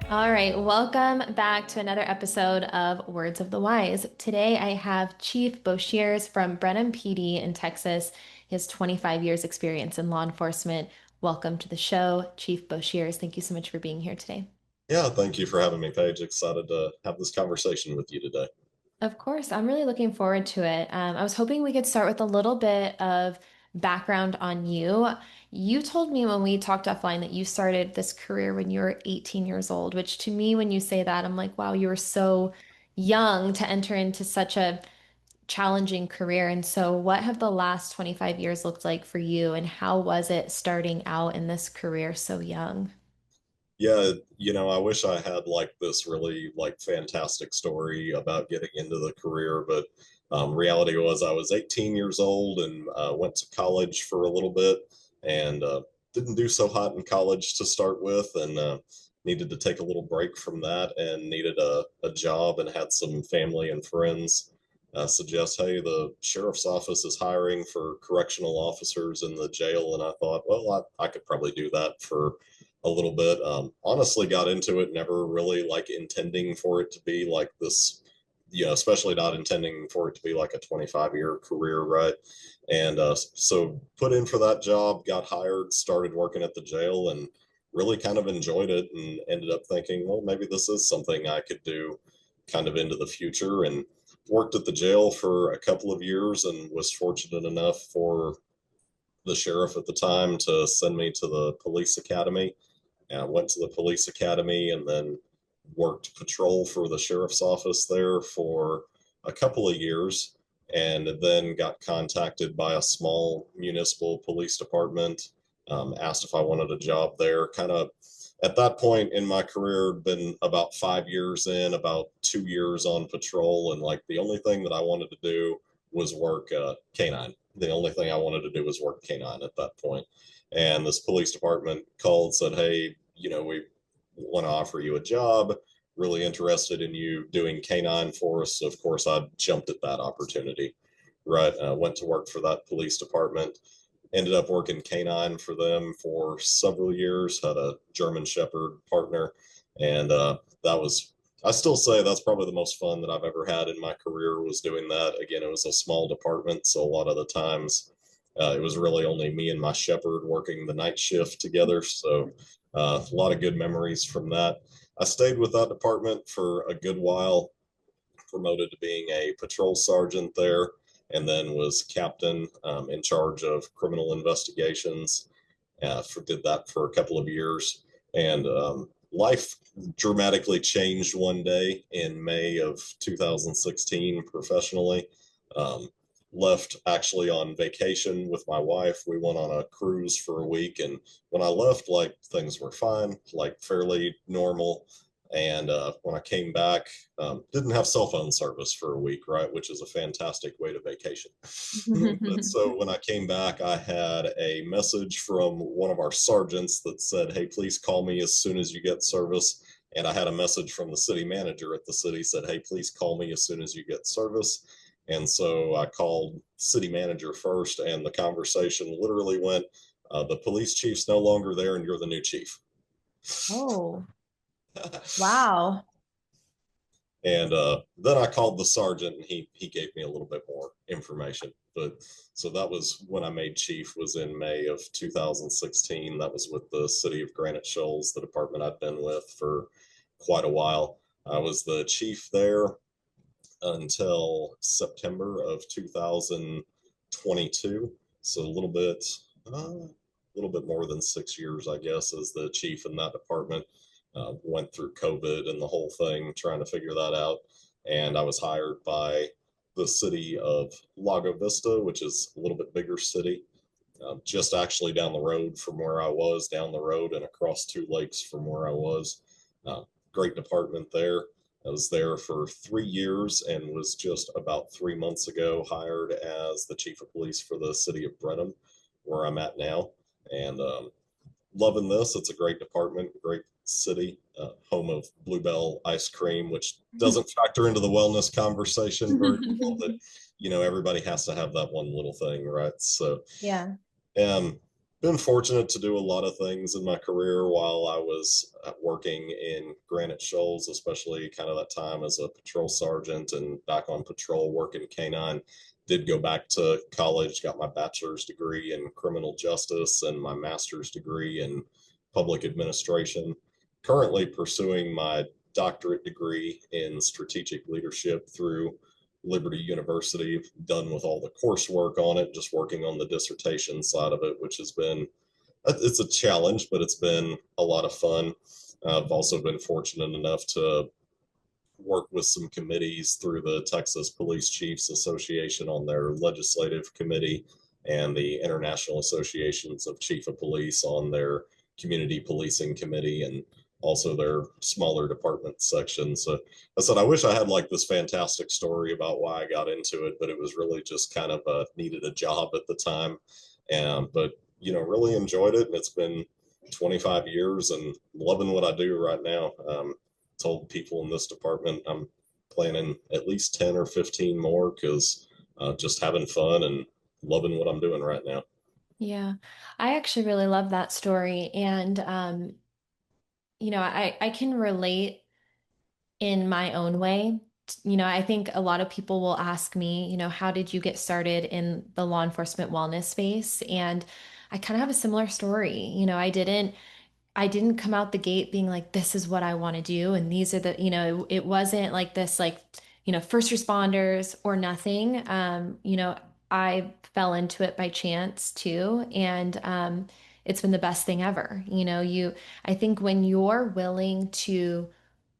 All right, welcome back to another episode of Words of the Wise. Today I have Chief Boshears from Brenham PD in Texas. He has 25 years experience in law enforcement. Welcome to the show, Chief Boshears. Thank you so much for being here today. Yeah, thank you for having me, Paige. Excited to have this conversation with you today. Of course, I'm really looking forward to it. I was hoping we could start with a little bit of background on you. You told me when we talked offline that you started this career when you were 18 years old, which to me, when you say that, I'm like, wow, you were so young to enter into such a challenging career. And so, what have the last 25 years looked like for you, and how was it starting out in this career so young? Yeah, I wish I had like this really like fantastic story about getting into the career, but reality was I was 18 years old and went to college for a little bit and didn't do so hot in college to start with and needed to take a little break from that and needed a job and had some family and friends suggest, hey, the sheriff's office is hiring for correctional officers in the jail. And I thought, well, I could probably do that for a little bit. Honestly, got into it never really like intending for it to be like this, especially not intending for it to be like a 25-year career, right? And so put in for that job, got hired, started working at the jail, and really kind of enjoyed it and ended up thinking, well, maybe this is something I could do kind of into the future. And worked at the jail for a couple of years and was fortunate enough for the sheriff at the time to send me to the police academy. And I went to the police academy and then worked patrol for the sheriff's office there for a couple of years and then got contacted by a small municipal police department, asked if I wanted a job there. Kind of at that point in my career, been about 5 years in, about 2 years on patrol, and like the only thing that I wanted to do was work canine. The only thing I wanted to do was work canine at that point. And this police department called, said, hey, we want to offer you a job, really interested in you doing canine for us. So of course, I jumped at that opportunity, right? Went to work for that police department, ended up working canine for them for several years, had a German Shepherd partner. And that was, I still say that's probably the most fun that I've ever had in my career was doing that. Again, it was a small department. So a lot of the times, it was really only me and my shepherd working the night shift together. So a lot of good memories from that. I stayed with that department for a good while, promoted to being a patrol sergeant there, and then was captain in charge of criminal investigations. Did that for a couple of years. And life dramatically changed one day in May of 2016 professionally. Um, Left actually on vacation with my wife. We went on a cruise for a week. And when I left, like things were fine, like fairly normal. And when I came back, didn't have cell phone service for a week, right? Which is a fantastic way to vacation. But so when I came back, I had a message from one of our sergeants that said, hey, please call me as soon as you get service. And I had a message from the city manager at the city said, hey, please call me as soon as you get service. And so I called city manager first, and the conversation literally went, the police chief's no longer there, and you're the new chief. Oh, wow. And then I called the sergeant, and he gave me a little bit more information. But so that was when I made chief, was in May of 2016. That was with the city of Granite Shoals, the department I'd been with for quite a while. I was the chief there until September of 2022. So a little bit more than 6 years, I guess, as the chief in that department. Went through COVID and the whole thing, trying to figure that out. And I was hired by the city of Lago Vista, which is a little bit bigger city, just actually down the road from where I was, down the road and across two lakes from where I was. Great department there. I was there for 3 years and was just about 3 months ago hired as the chief of police for the city of Brenham, where I'm at now. And loving this. It's a great department, great city, home of Bluebell ice cream, which doesn't factor into the wellness conversation very well, but everybody has to have that one little thing, right? So Yeah. been fortunate to do a lot of things in my career while I was working in Granite Shoals, especially kind of that time as a patrol sergeant and back on patrol working canine. Did go back to college, got my bachelor's degree in criminal justice and my master's degree in public administration. Currently pursuing my doctorate degree in strategic leadership through Liberty University, done with all the coursework on it, just working on the dissertation side of it, which has been it's a challenge, but it's been a lot of fun. I've also been fortunate enough to work with some committees through the Texas Police Chiefs Association on their legislative committee and the International Associations of Chief of Police on their community policing committee and also their smaller department section. So I said, I wish I had like this fantastic story about why I got into it, but it was really just kind of needed a job at the time. But, really enjoyed it. And it's been 25 years and loving what I do right now. Told people in this department I'm planning at least 10 or 15 more because just having fun and loving what I'm doing right now. Yeah, I actually really love that story. And, I can relate in my own way. I think a lot of people will ask me, how did you get started in the law enforcement wellness space? And I kind of have a similar story. I didn't come out the gate being like, this is what I want to do. And these are it wasn't like this, like, first responders or nothing. I fell into it by chance too. And it's been the best thing ever. I think when you're willing to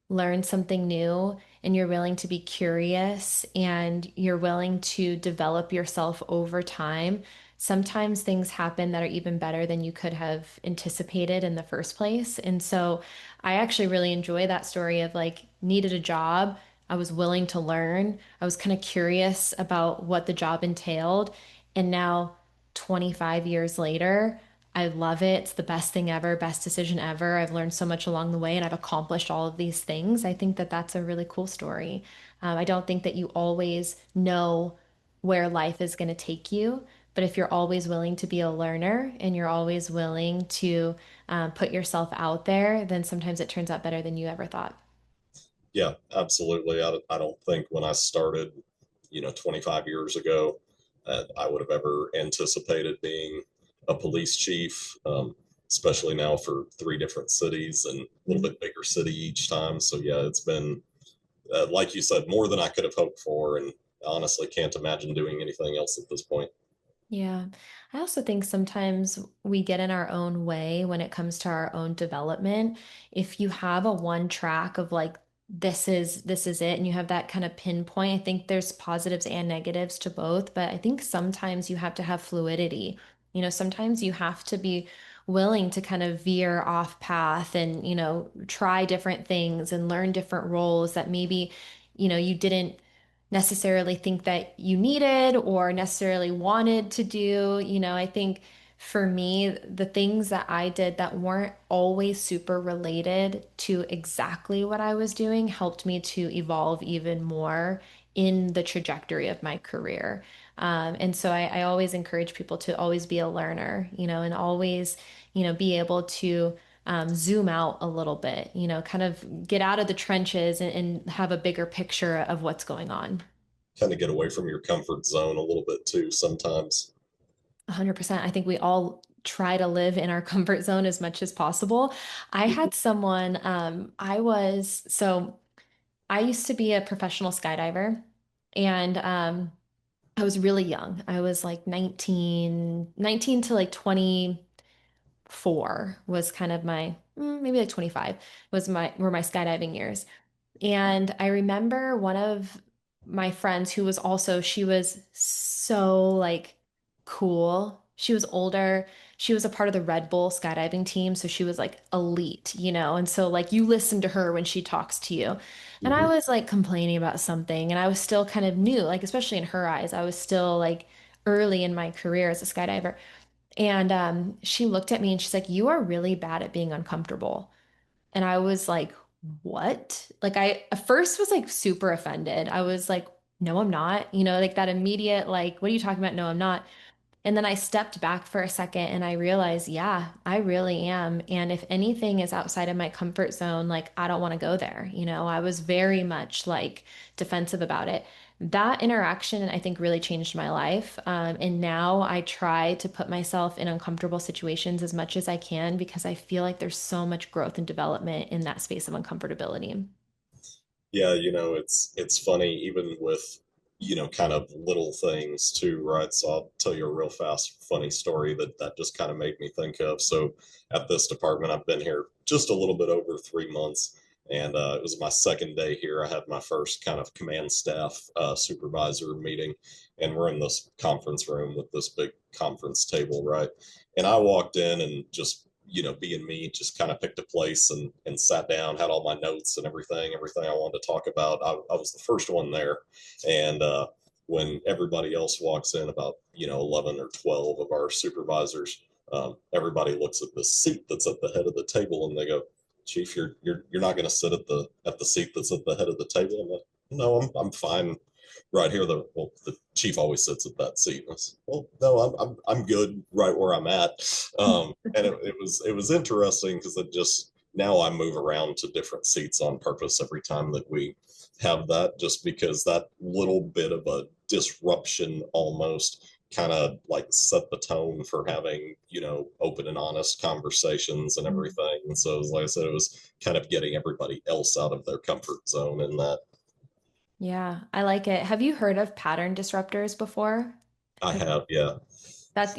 learn something new and you're willing to be curious and you're willing to develop yourself over time, sometimes things happen that are even better than you could have anticipated in the first place. And so I actually really enjoy that story of like needed a job. I was willing to learn. I was kind of curious about what the job entailed. And now 25 years later, I love it. It's the best thing ever, best decision ever. I've learned so much along the way and I've accomplished all of these things. I think that that's a really cool story. I don't think that you always know where life is going to take you, but if you're always willing to be a learner and you're always willing to put yourself out there, then sometimes it turns out better than you ever thought. Yeah, absolutely. I don't think when I started, 25 years ago, I would have ever anticipated being a police chief, especially now for three different cities and a little Mhm. bit bigger city each time. So, yeah, it's been, like you said, more than I could have hoped for. And honestly, can't imagine doing anything else at this point. Yeah. I also think sometimes we get in our own way when it comes to our own development. If you have a one track of like this is it and you have that kind of pinpoint, I think there's positives and negatives to both, but I think sometimes you have to have fluidity. Sometimes you have to be willing to kind of veer off path and, try different things and learn different roles that maybe, you didn't necessarily think that you needed or necessarily wanted to do. I think for me, the things that I did that weren't always super related to exactly what I was doing helped me to evolve even more in the trajectory of my career. And so I always encourage people to always be a learner, and always, be able to zoom out a little bit, kind of get out of the trenches and have a bigger picture of what's going on. Kind of get away from your comfort zone a little bit too sometimes. 100%. I think we all try to live in our comfort zone as much as possible. I Mhm. had someone, I used to be a professional skydiver and I was really young. I was like 19 to like 24 was kind of my, maybe like 25 were my skydiving years. And I remember one of my friends who was also, she was so like cool. She was older. She was a part of the Red Bull skydiving team. So she was like elite, And so like you listen to her when she talks to you. And I Mhm. was like complaining about something and I was still kind of new, like especially in her eyes, I was still like early in my career as a skydiver. And she looked at me and she's like, "You are really bad at being uncomfortable." And I was like, what? Like I at first was like super offended. I was like, no, I'm not. Like that immediate, like, what are you talking about? No, I'm not. And then I stepped back for a second and I realized, yeah, I really am. And if anything is outside of my comfort zone, like I don't want to go there. I was very much like defensive about it. That interaction, I think, really changed my life. And now I try to put myself in uncomfortable situations as much as I can because I feel like there's so much growth and development in that space of uncomfortability. Yeah, it's funny even with kind of little things too, right? So I'll tell you a real fast funny story that just kind of made me think of. So at this department, I've been here just a little bit over 3 months, and it was my second day here. I had my first kind of command staff supervisor meeting, and we're in this conference room with this big conference table, right? And I walked in and just being me, just kind of picked a place and sat down, had all my notes and everything I wanted to talk about. I was the first one there. And when everybody else walks in, about, 11 or 12 of our supervisors, everybody looks at the seat that's at the head of the table and they go, Chief, you're not going to sit at the seat that's at the head of the table. I'm like, no, I'm fine right here. The chief always sits at that seat. And I said, well, no, I'm good right where I'm at. And it was interesting because it just now I move around to different seats on purpose every time that we have that, just because that little bit of a disruption almost kind of like set the tone for having open and honest conversations and everything. And so, like I said, it was kind of getting everybody else out of their comfort zone in that. Yeah, I like it. Have you heard of pattern disruptors before? I have, yeah. That's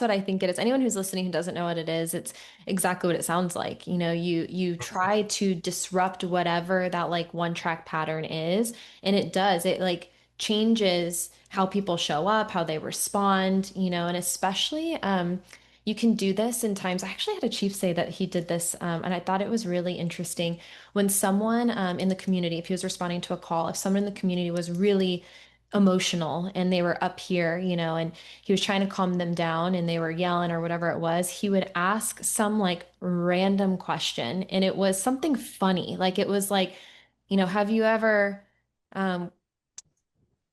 what I think it is. Anyone who's listening who doesn't know what it is, it's exactly what it sounds like. You try to disrupt whatever that like one track pattern is, and it does. It like changes how people show up, how they respond, and especially you can do this in times. I actually had a chief say that he did this, and I thought it was really interesting when someone in the community, if he was responding to a call, if someone in the community was really emotional and they were up here, and he was trying to calm them down and they were yelling or whatever it was, he would ask some like random question. And it was something funny. Like it was like, have you ever um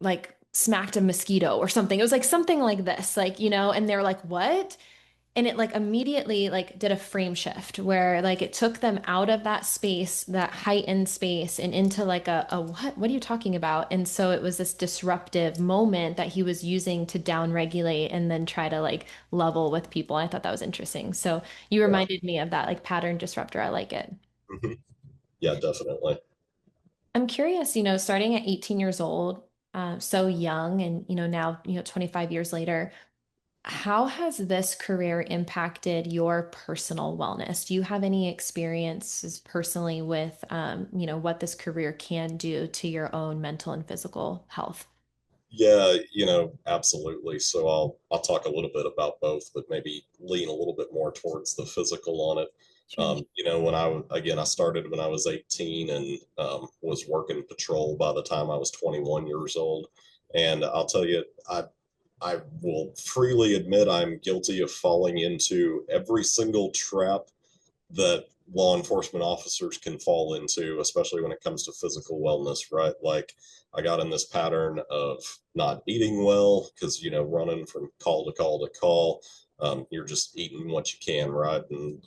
like smacked a mosquito or something? It was like something like this, like, and they're like, what? And it like immediately like did a frame shift where like it took them out of that space, that heightened space, and into like a what are you talking about? And so it was this disruptive moment that he was using to down regulate and then try to like level with people. I thought that was interesting. So you Yeah. reminded me of that like pattern disruptor. I like it. Hmm. Yeah, definitely. I'm curious, starting at 18 years old, so young, and now 25 years later, how has this career impacted your personal wellness? Do you have any experiences personally with, what this career can do to your own mental and physical health? Yeah, absolutely. So I'll talk a little bit about both, but maybe lean a little bit more towards the physical on it. Sure. When I started when I was 18 and was working patrol by the time I was 21 years old. And I'll tell you, I will freely admit I'm guilty of falling into every single trap that law enforcement officers can fall into, especially when it comes to physical wellness, right? Like I got in this pattern of not eating well because, running from call to call to call, you're just eating what you can, right? And,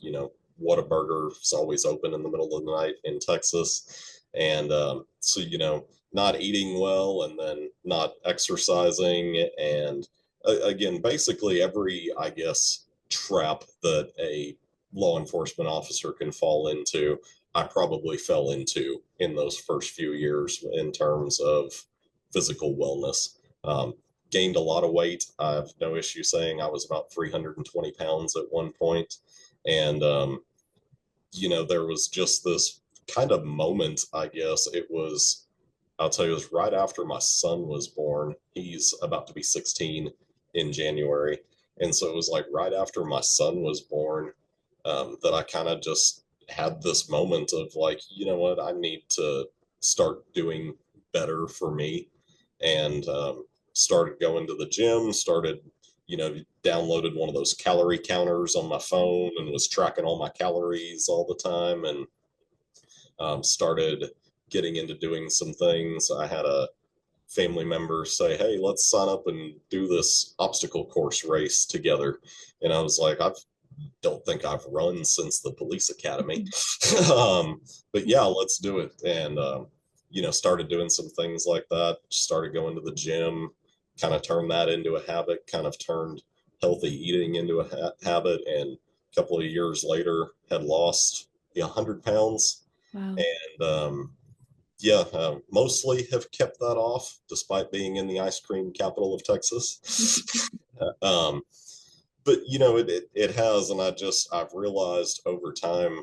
Whataburger is always open in the middle of the night in Texas. And so, not eating well and then not exercising. And again, basically every, I guess, trap that a law enforcement officer can fall into, I probably fell into in those first few years in terms of physical wellness. Gained a lot of weight. I have no issue saying I was about 320 pounds at one point. And, there was just this kind of moment, I guess. I'll tell you, it was right after my son was born. He's about to be 16 in January. And so it was like right after my son was born, that I kind of just had this moment of like, you know what, I need to start doing better for me. And started going to the gym, downloaded one of those calorie counters on my phone and was tracking all my calories all the time. And started getting into doing some things. I had a family members say, "Hey, let's sign up and do this obstacle course race together." And I was like, I don't think I've run since the police academy. um, but yeah, let's do it. And, started doing some things like that, started going to the gym, kind of turned that into a habit, kind of turned healthy eating into a habit. And a couple of years later, had lost 100 pounds. Wow. And, yeah, mostly have kept that off despite being in the ice cream capital of Texas. um, but it has, and I've realized over time,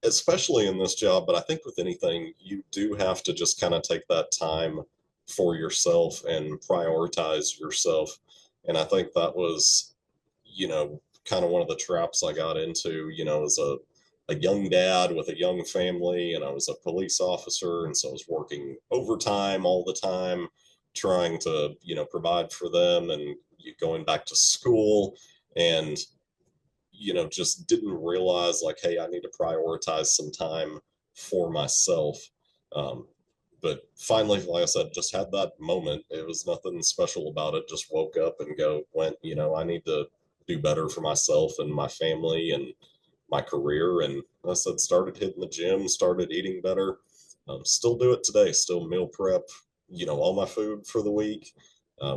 especially in this job, but I think with anything, you do have to just kind of take that time for yourself and prioritize yourself. And I think that was, kind of one of the traps I got into, as a young dad with a young family, and I was a police officer, and so I was working overtime all the time, trying to, provide for them and going back to school. And just didn't realize like, hey, I need to prioritize some time for myself. Um, but finally, like I said, just had that moment. It was nothing special about it. Just woke up and went, I need to do better for myself and my family and my career. And I said, started hitting the gym, started eating better. Still do it today. Still meal prep, all my food for the week.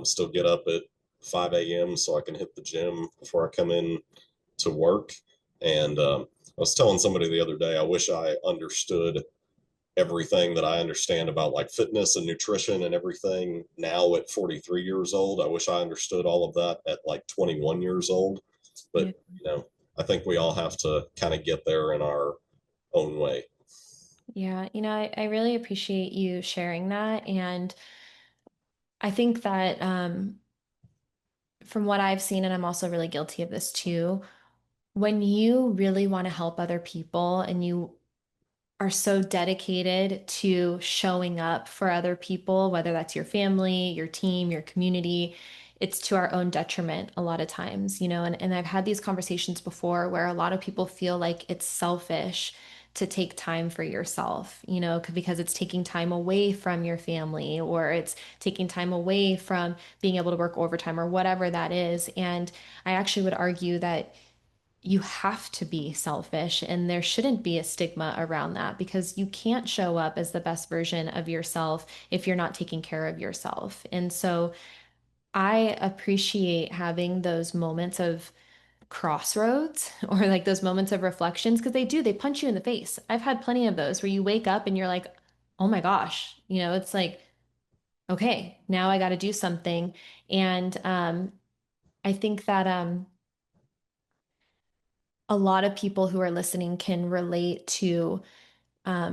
Still get up at 5 a.m. so I can hit the gym before I come in to work. And I was telling somebody the other day, I wish I understood everything that I understand about like fitness and nutrition and everything now at 43 years old. I wish I understood all of that at like 21 years old. But, Yeah. I think we all have to kind of get there in our own way. Yeah, I really appreciate you sharing that. And I think that from what I've seen, and I'm also really guilty of this too, when you really want to help other people and you are so dedicated to showing up for other people, whether that's your family, your team, your community, it's to our own detriment a lot of times, and I've had these conversations before where a lot of people feel like it's selfish to take time for yourself, because it's taking time away from your family or it's taking time away from being able to work overtime or whatever that is. And I actually would argue that you have to be selfish and there shouldn't be a stigma around that because you can't show up as the best version of yourself if you're not taking care of yourself. And so I appreciate having those moments of crossroads or like those moments of reflections because they punch you in the face. I've had plenty of those where you wake up and you're like, oh my gosh, it's like, okay, now I got to do something. And I think that a lot of people who are listening can relate to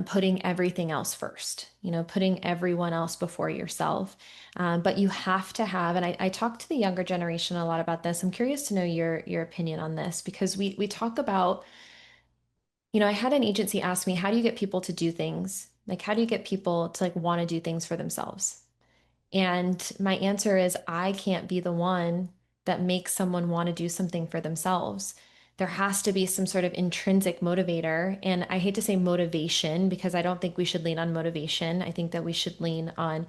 putting everything else first, putting everyone else before yourself. But you have to have, and I talk to the younger generation a lot about this. I'm curious to know your opinion on this because we talk about, I had an agency ask me, how do you get people to do things? Like, how do you get people to like want to do things for themselves? And my answer is I can't be the one that makes someone want to do something for themselves. There has to be some sort of intrinsic motivator. And I hate to say motivation because I don't think we should lean on motivation. I think that we should lean on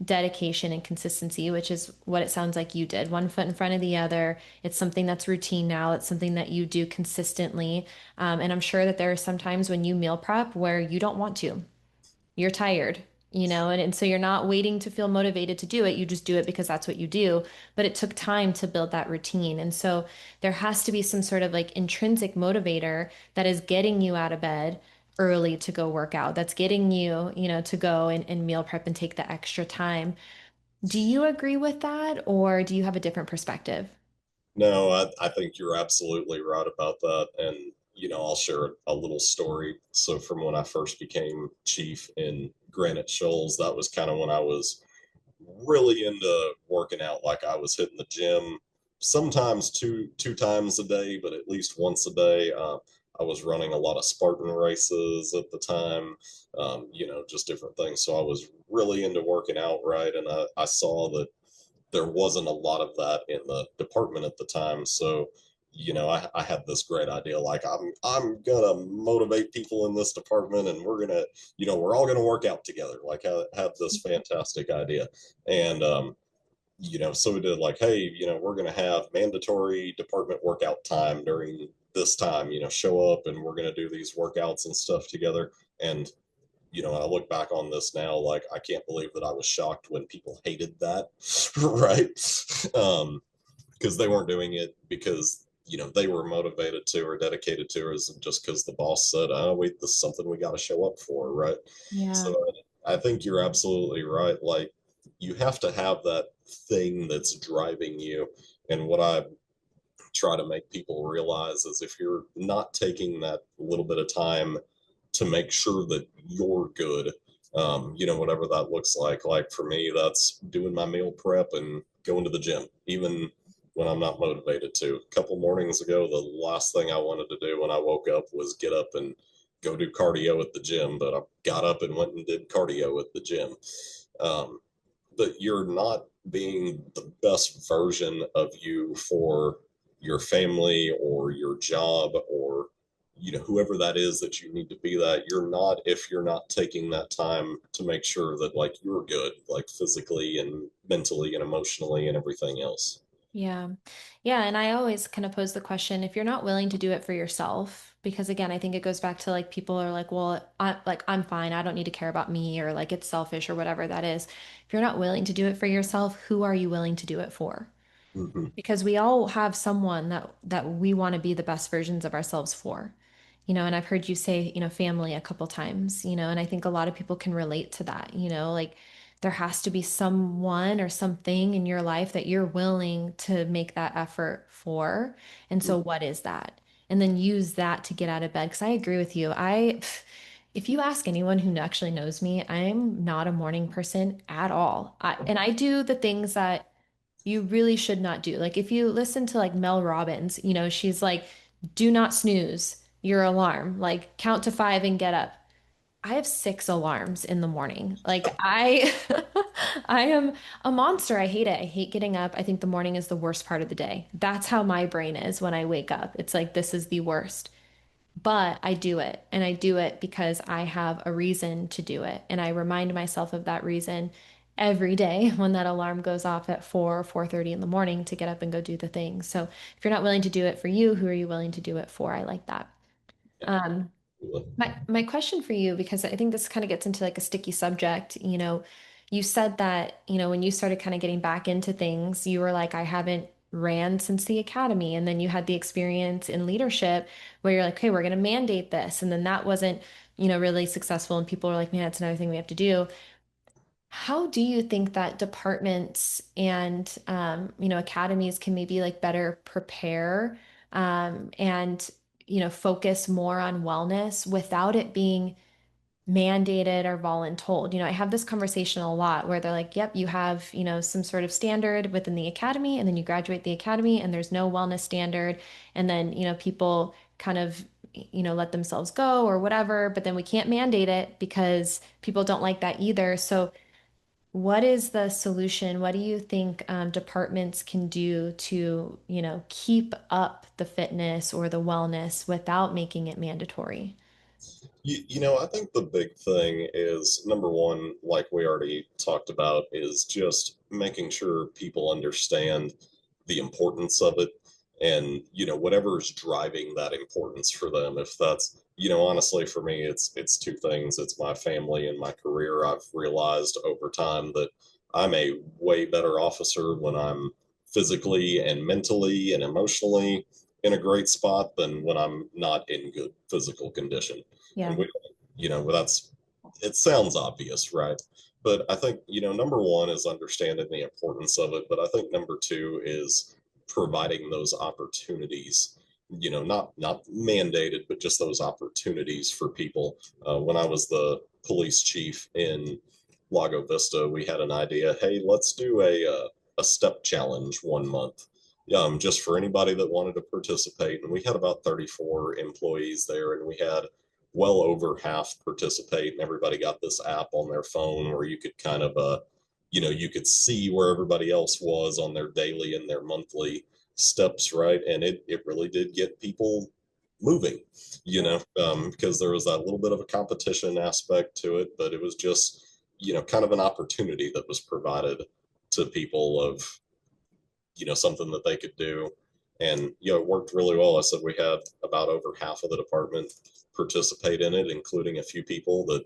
dedication and consistency, which is what it sounds like you did. One foot in front of the other. It's something that's routine now. It's something that you do consistently. And I'm sure that there are some times when you meal prep where you don't want to, you're tired, and so you're not waiting to feel motivated to do it. You just do it because that's what you do. But it took time to build that routine. And so there has to be some sort of like intrinsic motivator that is getting you out of bed early to go work out. That's getting you, to go and meal prep and take the extra time. Do you agree with that, or do you have a different perspective? No, I think you're absolutely right about that. And, I'll share a little story. So, from when I first became chief in Granite Shoals, that was kind of when I was really into working out. Like I was hitting the gym sometimes two times a day, but at least once a day. I was running a lot of Spartan races at the time, just different things. So I was really into working out, right? And I saw that there wasn't a lot of that in the department at the time. So, I had this great idea, like I'm gonna motivate people in this department, and we're all gonna work out together. Like, I had this fantastic idea, and so we did like, hey, we're gonna have mandatory department workout time during this time. Show up, and we're gonna do these workouts and stuff together. And I look back on this now, like, I can't believe that I was shocked when people hated that, right? Because they weren't doing it because they were motivated to or dedicated to, or just because the boss said, "Oh, wait, this is something we got to show up for," right? Yeah. So I think you're absolutely right. Like, you have to have that thing that's driving you, and what I try to make people realize is if you're not taking that little bit of time to make sure that you're good, whatever that looks like. Like, for me, that's doing my meal prep and going to the gym, even when I'm not motivated to. A couple mornings ago, the last thing I wanted to do when I woke up was get up and go do cardio at the gym, but I got up and went and did cardio at the gym. Um, but you're not being the best version of you for your family or your job, or whoever that is that you need to be, that you're not if you're not taking that time to make sure that, like, you're good, like, physically and mentally and emotionally and everything else. Yeah. Yeah. And I always kind of pose the question, if you're not willing to do it for yourself, because again, I think it goes back to like people are like, well, I'm fine. I don't need to care about me, or like it's selfish or whatever that is. If you're not willing to do it for yourself, who are you willing to do it for? Mm-hmm. Because we all have someone that we want to be the best versions of ourselves for. And I've heard you say, family a couple times, and I think a lot of people can relate to that, like there has to be someone or something in your life that you're willing to make that effort for. And so what is that? And then use that to get out of bed. Because I agree with you. If you ask anyone who actually knows me, I'm not a morning person at all. And I do the things that you really should not do. Like if you listen to like Mel Robbins, she's like, do not snooze your alarm, like count to five and get up. I have six alarms in the morning. Like I am a monster. I hate it. I hate getting up. I think the morning is the worst part of the day. That's how my brain is when I wake up. It's like, this is the worst. But I do it, and I do it because I have a reason to do it. And I remind myself of that reason every day when that alarm goes off at 4 or 4:30 in the morning to get up and go do the thing. So if you're not willing to do it for you, who are you willing to do it for? I like that. Um, my question for you, because I think this kind of gets into like a sticky subject, you said that, when you started kind of getting back into things, you were like, I haven't ran since the academy. And then you had the experience in leadership where you're like, okay, we're going to mandate this. And then that wasn't, really successful. And people are like, man, it's another thing we have to do. How do you think that departments and, academies can maybe like better prepare, and, focus more on wellness without it being mandated or voluntold? I have this conversation a lot where they're like, yep, you have, some sort of standard within the academy, and then you graduate the academy and there's no wellness standard. And then, people kind of, let themselves go or whatever, but then we can't mandate it because people don't like that either. So what is the solution? What do you think departments can do to, keep up the fitness or the wellness without making it mandatory? I think the big thing is, number one, like we already talked about, is just making sure people understand the importance of it, and whatever's driving that importance for them. If that's, honestly, for me, it's two things. It's my family and my career. I've realized over time that I'm a way better officer when I'm physically and mentally and emotionally in a great spot than when I'm not in good physical condition. And Yeah. that's, it sounds obvious, right? But I think, number one is understanding the importance of it. But I think number two is providing those opportunities, not mandated, but just those opportunities for people. When I was the police chief in Lago Vista, we had an idea. Hey, let's do a step challenge one month, just for anybody that wanted to participate. And we had about 34 employees there, and we had well over half participate, and everybody got this app on their phone where you could kind of you could see where everybody else was on their daily and their monthly. steps, right? And it really did get people moving, Yeah. because there was that little bit of a competition aspect to it, but it was just, kind of an opportunity that was provided to people of, something that they could do. And, it worked really well. I said we had about over half of the department participate in it, including a few people that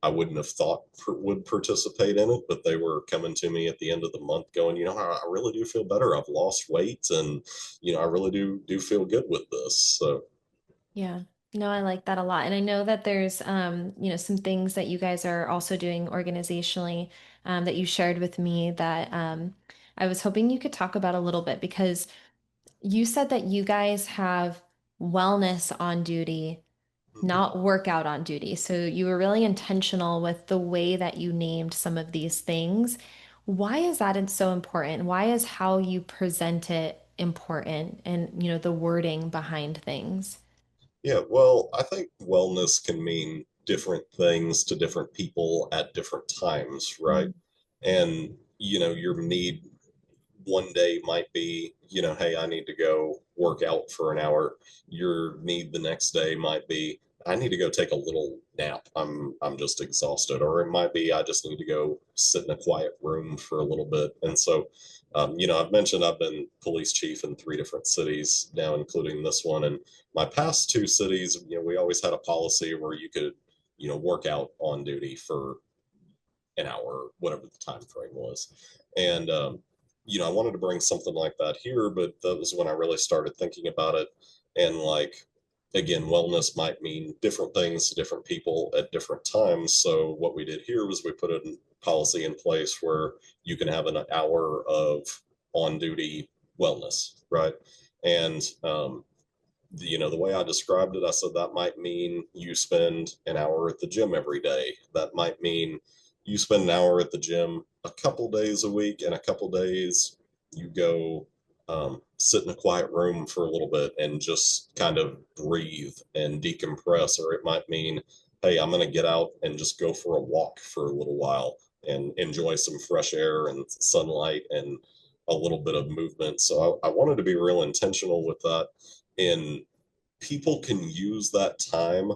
I wouldn't have thought would participate in it, but they were coming to me at the end of the month going, I really do feel better. I've lost weight and, I really do feel good with this. So, Yeah. No, I like that a lot. And I know that there's some things that you guys are also doing organizationally that you shared with me that I was hoping you could talk about a little bit because you said that you guys have wellness on duty, mhm. not workout on duty. So you were really intentional with the way that you named some of these things. Why is that so important? Why is how you present it important and, the wording behind things? Yeah, well, I think wellness can mean different things to different people at different times, right? Mm. And, your need one day might be, hey, I need to go work out for an hour. Your need the next day might be, I need to go take a little nap. I'm just exhausted. Or it might be I just need to go sit in a quiet room for a little bit. And so, I've mentioned I've been police chief in 3 different cities now, including this one. And my past 2 cities, we always had a policy where you could, work out on duty for an hour, whatever the time frame was. And I wanted to bring something like that here, but that was when I really started thinking about it. And like, again, wellness might mean different things to different people at different times. So what we did here was we put a policy in place where you can have an hour of on duty wellness, right? And the way I described it, I said that might mean you spend an hour at the gym every day. That might mean you spend an hour at the gym a couple days a week, and a couple days you go sit in a quiet room for a little bit and just kind of breathe and decompress. Or it might mean, hey, I'm going to get out and just go for a walk for a little while and enjoy some fresh air and sunlight and a little bit of movement. So I wanted to be real intentional with that, and people can use that time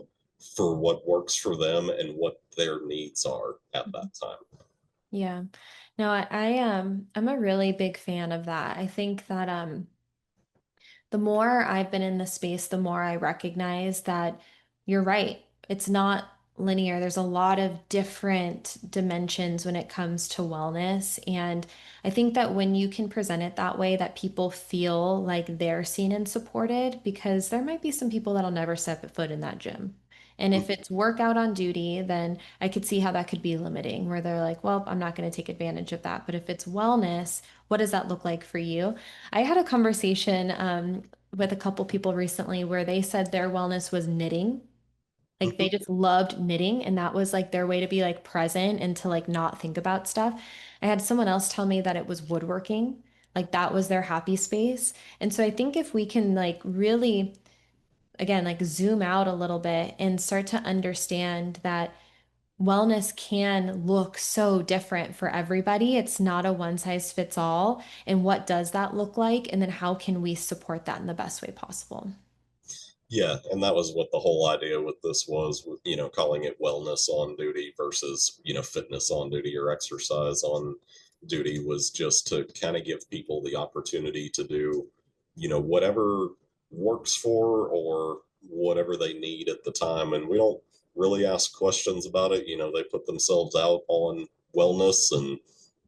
for what works for them and what their needs are at that time. Yeah. No, I'm a really big fan of that. I think that the more I've been in the space, the more I recognize that you're right. It's not linear. There's a lot of different dimensions when it comes to wellness. And I think that when you can present it that way, that people feel like they're seen and supported, because there might be some people that'll never step foot in that gym. And if Mhm. it's workout on duty, then I could see how that could be limiting, where they're like, well, I'm not going to take advantage of that. But if it's wellness, what does that look like for you? I had a conversation with a couple people recently where they said their wellness was knitting. Like they Mhm. just loved knitting and that was like their way to be like present and to like not think about stuff. I had someone else tell me that it was woodworking. Like that was their happy space. And so I think if we can like really, again, like zoom out a little bit and start to understand that wellness can look so different for everybody. It's not a one size fits all. And what does that look like? And then how can we support that in the best way possible? Yeah, and that was what the whole idea with this was, calling it wellness on duty versus, fitness on duty or exercise on duty, was just to kind of give people the opportunity to do, whatever works for or whatever they need at the time. And we don't really ask questions about it. They put themselves out on wellness, and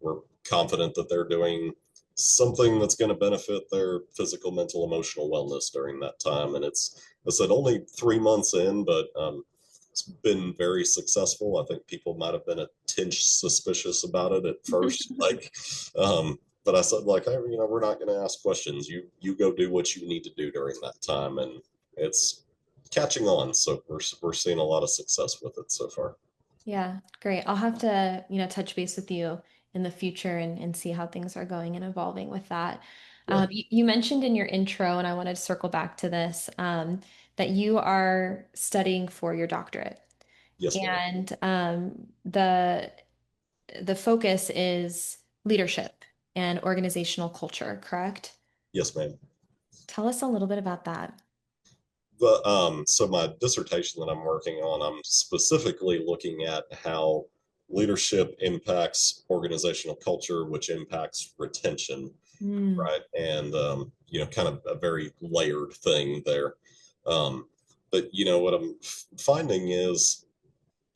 we're confident that they're doing something that's going to benefit their physical, mental, emotional wellness during that time. And I said only 3 months in, but it's been very successful. I think people might have been a tinge suspicious about it at first, but I said like, hey, we're not going to ask questions. You go do what you need to do during that time, and it's catching on. So we're seeing a lot of success with it so far. Yeah, great. I'll have to, touch base with you in the future and see how things are going and evolving with that. Yeah. You mentioned in your intro, and I wanted to circle back to this, that you are studying for your doctorate. Yes, ma'am. And the focus is leadership and organizational culture, correct? Yes, ma'am. Tell us a little bit about that. So my dissertation that I'm working on, I'm specifically looking at how leadership impacts organizational culture, which impacts retention, Mm, right? And kind of a very layered thing there. But what I'm finding is,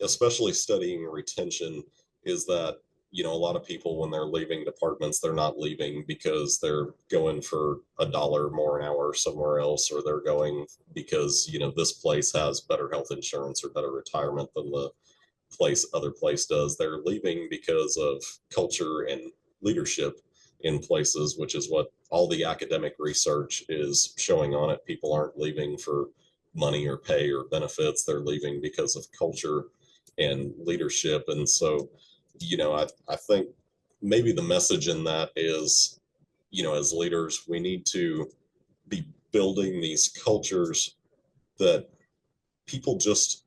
especially studying retention, is that a lot of people when they're leaving departments, they're not leaving because they're going for $1 more an hour somewhere else, or they're going because this place has better health insurance or better retirement than the other place does. They're leaving because of culture and leadership in places, which is what all the academic research is showing on it. People aren't leaving for money or pay or benefits. They're leaving because of culture and leadership. And so, I think maybe the message in that is, as leaders, we need to be building these cultures that people just,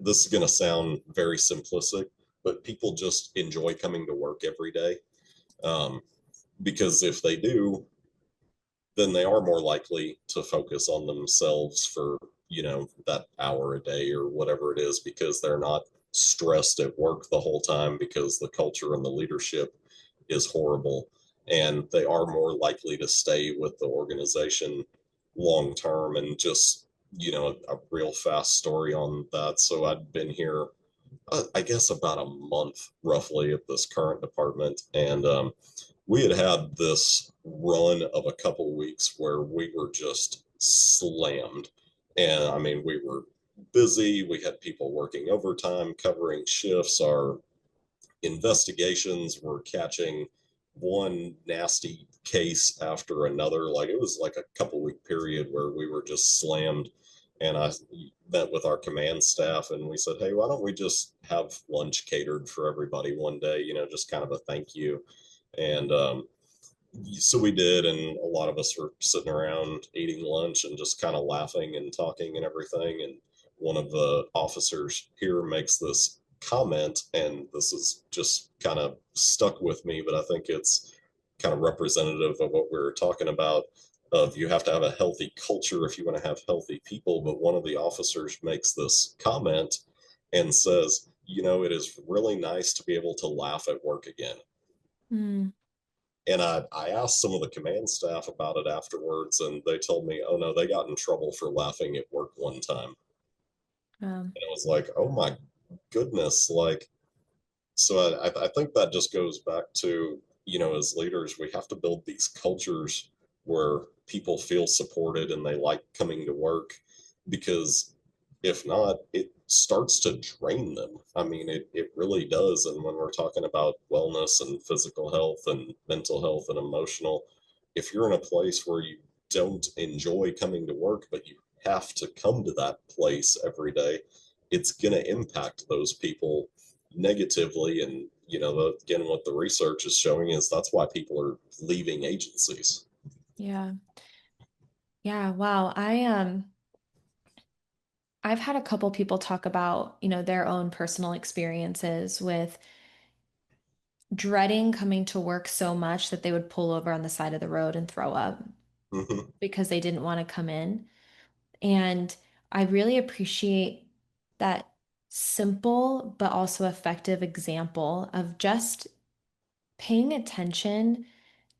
this is going to sound very simplistic, but people just enjoy coming to work every day. Um, because if they do, then they are more likely to focus on themselves for, that hour a day or whatever it is, because they're not stressed at work the whole time because the culture and the leadership is horrible. And they are more likely to stay with the organization long term. And just, a real fast story on that. So I'd been here, I guess, about a month roughly at this current department. And we had had this run of a couple weeks where we were just slammed. And I mean, we were busy. We had people working overtime, covering shifts. Our investigations were catching one nasty case after another. Like it was like a couple week period where we were just slammed. And I met with our command staff and we said, hey, why don't we just have lunch catered for everybody one day, just kind of a thank you. And so we did, and a lot of us were sitting around eating lunch and just kind of laughing and talking and everything. And one of the officers here makes this comment, and this is just kind of stuck with me, but I think it's kind of representative of what we were talking about. Of you have to have a healthy culture if you want to have healthy people. But one of the officers makes this comment and says, it is really nice to be able to laugh at work again. mm, And I asked some of the command staff about it afterwards, and they told me, oh no, they got in trouble for laughing at work one time. And um, it was like, oh my goodness. Like, so I think that just goes back to, as leaders, we have to build these cultures where people feel supported and they like coming to work, because if not, it starts to drain them. I mean, it really does. And when we're talking about wellness and physical health and mental health and emotional, if you're in a place where you don't enjoy coming to work, but you have to come to that place every day, it's going to impact those people negatively. And, again, what the research is showing is that's why people are leaving agencies. yeah. Yeah, wow. I've had a couple people talk about, their own personal experiences with dreading coming to work so much that they would pull over on the side of the road and throw up Mm-hmm. because they didn't want to come in. And I really appreciate that simple but also effective example of just paying attention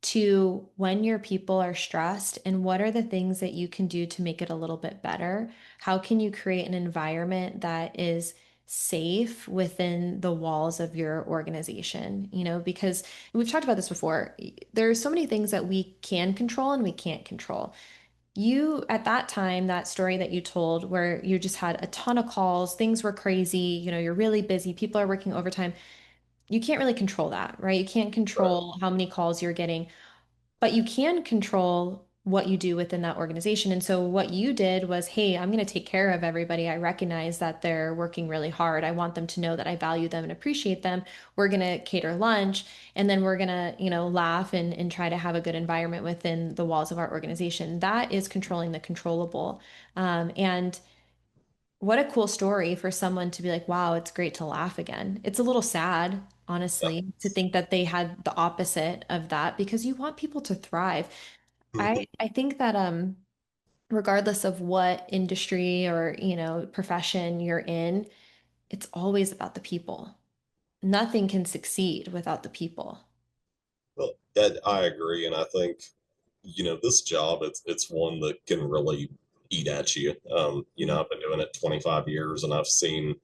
to when your people are stressed and what are the things that you can do to make it a little bit better? How can you create an environment that is safe within the walls of your organization? Because we've talked about this before. There are so many things that we can control and we can't control. You, at that time, that story that you told, where you just had a ton of calls, things were crazy, you're really busy, people are working overtime. You can't really control that, right? You can't Right. control how many calls you're getting, but you can control what you do within that organization. And so what you did was, hey, I'm going to take care of everybody. I recognize that they're working really hard. I want them to know that I value them and appreciate them. We're going to cater lunch, and then we're going to, laugh and try to have a good environment within the walls of our organization. That is controlling the controllable. And what a cool story for someone to be like, wow, it's great to laugh again. It's a little sad, Yeah. honestly, to think that they had the opposite of that because you want people to thrive. I think that regardless of what industry or, profession you're in, it's always about the people. Nothing can succeed without the people. Well, I agree, and I think this job it's one that can really eat at you. Mm. I've been doing it 25 years, and I've seen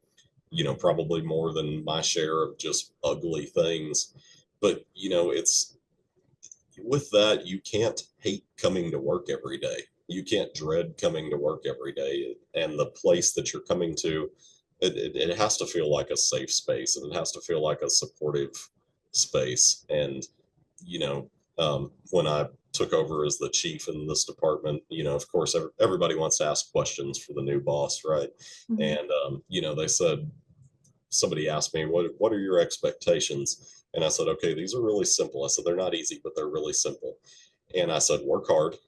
probably more than my share of just ugly things. But it's with that you can't hate coming to work every day. You can't dread coming to work every day, and the place that you're coming to, it has to feel like a safe space, and it has to feel like a supportive space. And you know, when I took over as the chief in this department, of course, everybody wants to ask questions for the new boss, right? Mhm. And they said somebody asked me, "What are your expectations?" And I said, "Okay, these are really simple." I said, "They're not easy, but they're really simple." And I said, "Work hard."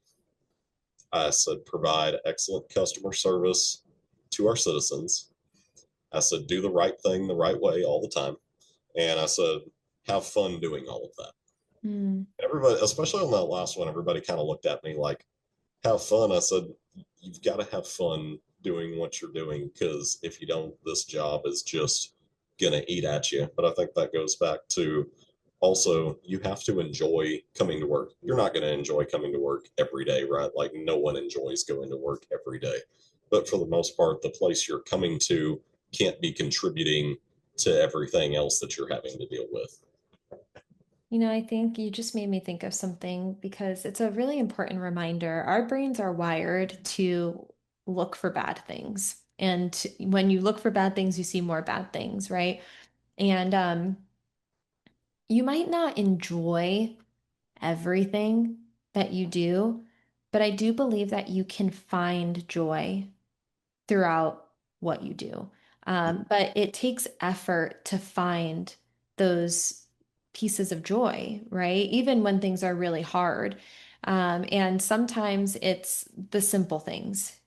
I said, "Provide excellent customer service to our citizens." I said, "Do the right thing the right way all the time." And I said, "Have fun doing all of that." Mm. Everybody, especially on that last one, everybody kind of looked at me like, "Have fun." I said, "You've got to have fun doing what you're doing, because if you don't, this job is just gonna eat at you." But I think that goes back to also you have to enjoy coming to work. You're not going to enjoy coming to work every day, right? Like no one enjoys going to work every day. But for the most part, the place you're coming to can't be contributing to everything else that you're having to deal with. I think you just made me think of something because it's a really important reminder. Our brains are wired to look for bad things. And when you look for bad things, you see more bad things, right? And you might not enjoy everything that you do, but I do believe that you can find joy throughout what you do. But it takes effort to find those pieces of joy, right? Even when things are really hard. And sometimes it's the simple things.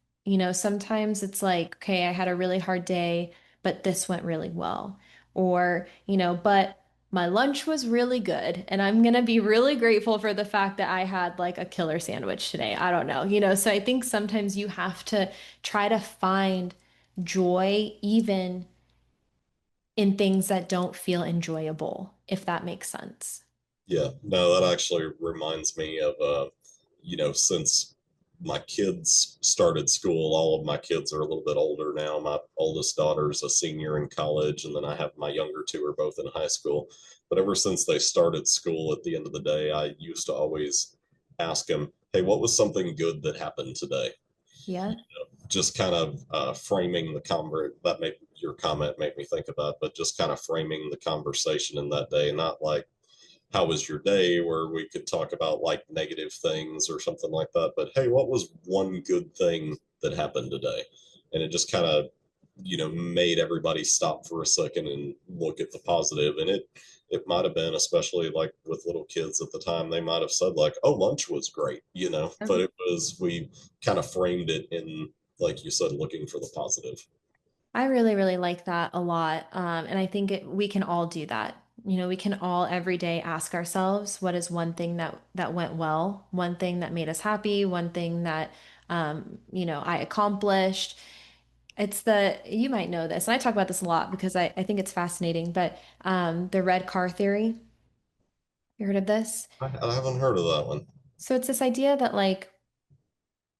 Sometimes it's like, okay, I had a really hard day, but this went really well. Or, but my lunch was really good, and I'm gonna be really grateful for the fact that I had like a killer sandwich today. I don't know, so I think sometimes you have to try to find joy even in things that don't feel enjoyable, if that makes sense. Yeah, no, that actually reminds me of since my kids started school, all of my kids are a little bit older now. My oldest daughter's a senior in college, and then I have my younger two are both in high school. But ever since they started school, at the end of the day, I used to always ask them, "Hey, what was something good that happened today?" Yeah. Just kind of framing the that made your comment make me think about, but just kind of framing the conversation in that day, not like how was your day, where we could talk about like negative things or something like that, but hey, what was one good thing that happened today? And it just kind of made everybody stop for a second and look at the positive. And it might have been, especially like with little kids at the time, they might have said like, "Oh, lunch was great," but it was, we kind of framed it in, like you said, looking for the positive. I really, really like that a lot. And I think we can all do that. We can all every day ask ourselves, what is one thing that went well, one thing that made us happy, one thing that I accomplished. You might know this, and I talk about this a lot because I think it's fascinating, but the red car theory, you heard of this? I haven't heard of that one. So it's this idea that like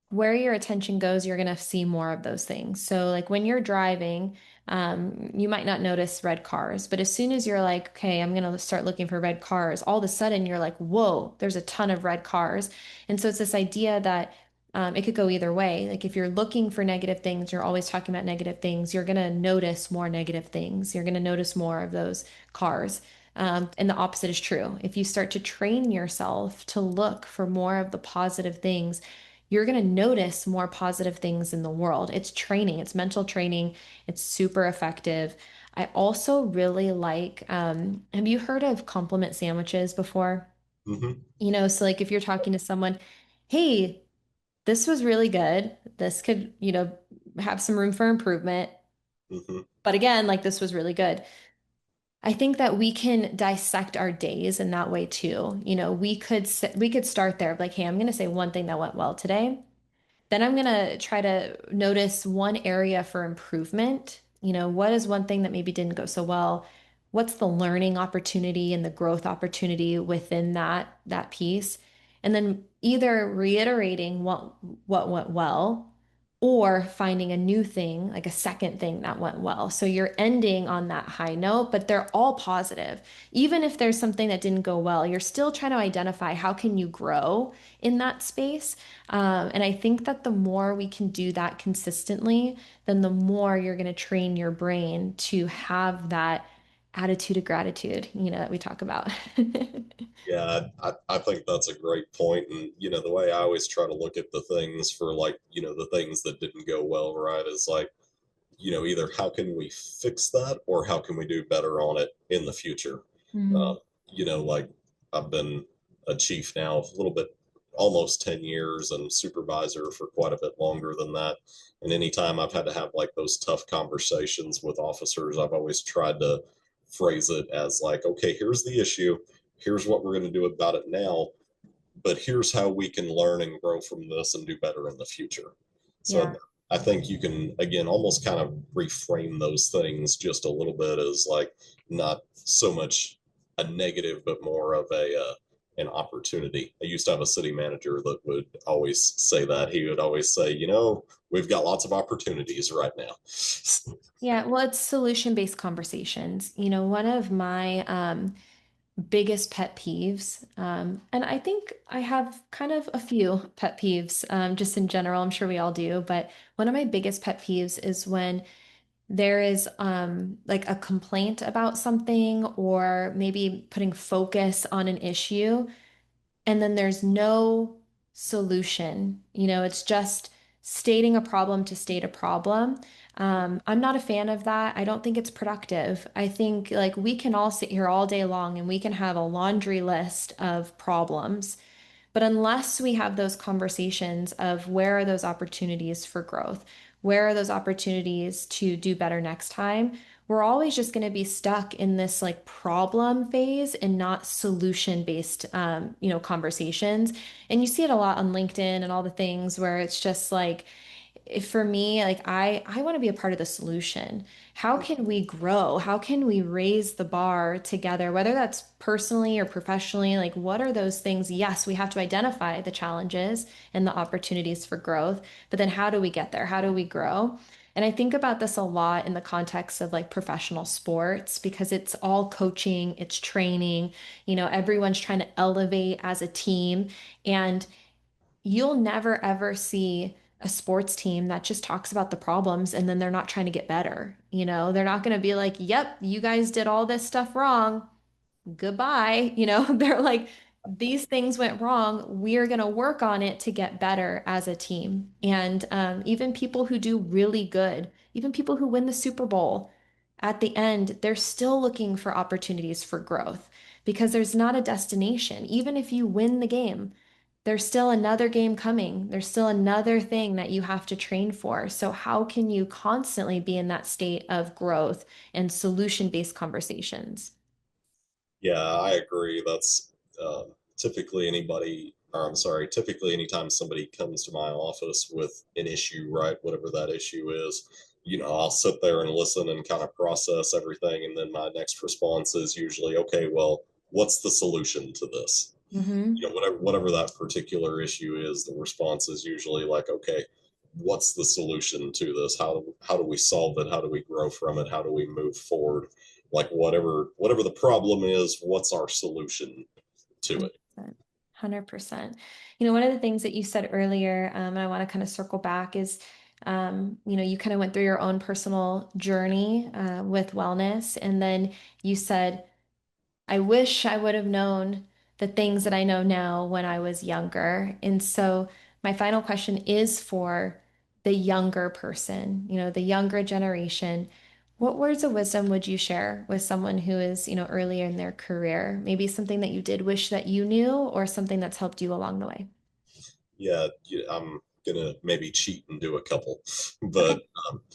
where your attention goes, you're going to see more of those things. So, like when you're driving, you might not notice red cars, but as soon as you're like, okay, I'm going to start looking for red cars, all of a sudden you're like, whoa, there's a ton of red cars. And so it's this idea that it could go either way. Like if you're looking for negative things, you're always talking about negative things, you're going to notice more negative things. You're going to notice more of those cars. And the opposite is true. If you start to train yourself to look for more of the positive things, you're going to notice more positive things in the world. It's training, it's mental training, it's super effective. I also really like, have you heard of compliment sandwiches before? Mm-hmm. So like if you're talking to someone, hey, this was really good. This could, have some room for improvement. Mm-hmm. But again, like this was really good. I think that we can dissect our days in that way too. We could start there, like, hey, I'm going to say one thing that went well today. Then I'm going to try to notice one area for improvement. What is one thing that maybe didn't go so well? What's the learning opportunity and the growth opportunity within that piece? And then either reiterating what went well or finding a new thing, like a second thing that went well. So you're ending on that high note, but they're all positive. Even if there's something that didn't go well, you're still trying to identify how can you grow in that space. And I think that the more we can do that consistently, then the more you're going to train your brain to have that attitude of gratitude, that we talk about. Yeah, I think that's a great point. And, the way I always try to look at the things for like, the things that didn't go well, right, is like, either how can we fix that or how can we do better on it in the future? Uh, Mhm. like I've been a chief now a little bit, almost 10 years, and supervisor for quite a bit longer than that. And anytime I've had to have like those tough conversations with officers, I've always tried to phrase it as like, okay, here's the issue. Here's what we're going to do about it now, but here's how we can learn and grow from this and do better in the future. So Yeah. I think you can, again, almost kind of reframe those things just a little bit as like not so much a negative, but more of an opportunity. I used to have a city manager that would always say that. He would always say, we've got lots of opportunities right now. Yeah, well, it's solution-based conversations. One of my biggest pet peeves, and I think I have kind of a few pet peeves, just in general. I'm sure we all do, but one of my biggest pet peeves is when there is like a complaint about something or maybe putting focus on an issue and then there's no solution. It's just stating a problem to state a problem. I'm not a fan of that. I don't think it's productive. I think like we can all sit here all day long and we can have a laundry list of problems. But unless we have those conversations of where are those opportunities for growth, where are those opportunities to do better next time, we're always just going to be stuck in this like problem phase and not solution based, conversations. And you see it a lot on LinkedIn and all the things where it's just like, if for me, like I want to be a part of the solution. How can we grow? How can we raise the bar together, whether that's personally or professionally? Like, what are those things? Yes, we have to identify the challenges and the opportunities for growth, but then how do we get there? How do we grow? And I think about this a lot in the context of like professional sports because it's all coaching, it's training, everyone's trying to elevate as a team. And you'll never ever see a sports team that just talks about the problems and then they're not trying to get better. They're not going to be like, yep, you guys did all this stuff wrong. Goodbye. They're like, these things went wrong. We're going to work on it to get better as a team. And even people who do really good, even people who win the Super Bowl, at the end, they're still looking for opportunities for growth because there's not a destination. Even if you win the game, there's still another game coming. There's still another thing that you have to train for. So, how can you constantly be in that state of growth and solution-based conversations? Yeah, I agree. That's typically anybody, or I'm sorry, typically anytime somebody comes to my office with an issue, right, whatever that issue is, I'll sit there and listen and kind of process everything. And then my next response is usually, okay, well, what's the solution to this? Hmm. Whatever that particular issue is, the response is usually like, okay, what's the solution to this? How do we solve it? How do we grow from it? How do we move forward? Like whatever the problem is, what's our solution to it? 100%. 100%. One of the things that you said earlier, and I want to kind of circle back is, you kind of went through your own personal journey with wellness, and then you said, I wish I would have known the things that I know now when I was younger. And so my final question is for the younger person, the younger generation. What words of wisdom would you share with someone who is, earlier in their career? Maybe something that you did wish that you knew or something that's helped you along the way. Yeah, I'm gonna maybe cheat and do a couple, Okay. but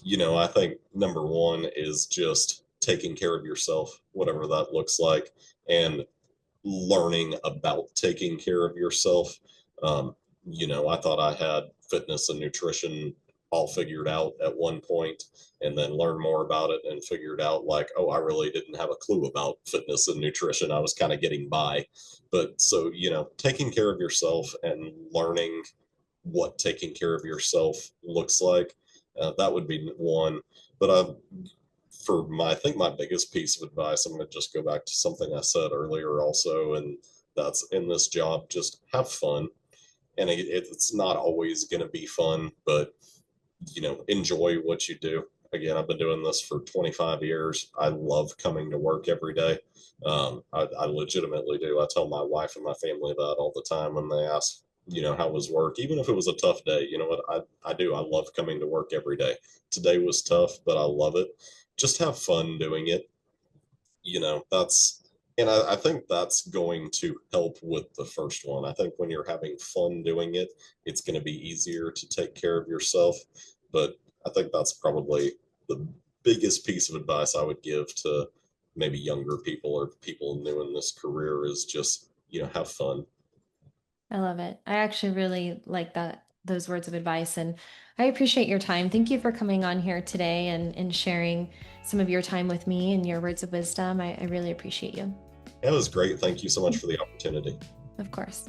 I think number one is just taking care of yourself, whatever that looks like, and learning about taking care of yourself. Um, I thought I had fitness and nutrition all figured out at one point, and then learned more about it and figured out like, oh, I really didn't have a clue about fitness and nutrition. I was kind of getting by. But so, taking care of yourself and learning what taking care of yourself looks like, that would be one. But I think my biggest piece of advice, I'm going to just go back to something I said earlier also, and that's in this job, just have fun. And it's not always going to be fun, but enjoy what you do. Again, I've been doing this for 25 years. I love coming to work every day. I legitimately do. I tell my wife and my family that all the time when they ask, how was work? Even if it was a tough day, you know what? I do. I love coming to work every day. Today was tough, but I love it. Just have fun doing it. And I think that's going to help with the first one. I think when you're having fun doing it, it's going to be easier to take care of yourself. But I think that's probably the biggest piece of advice I would give to maybe younger people or people new in this career is just, have fun. I love it. I actually really like those words of advice, and I appreciate your time. Thank you for coming on here today and sharing some of your time with me and your words of wisdom. I really appreciate you. It was great. Thank you so much for the opportunity. Of course.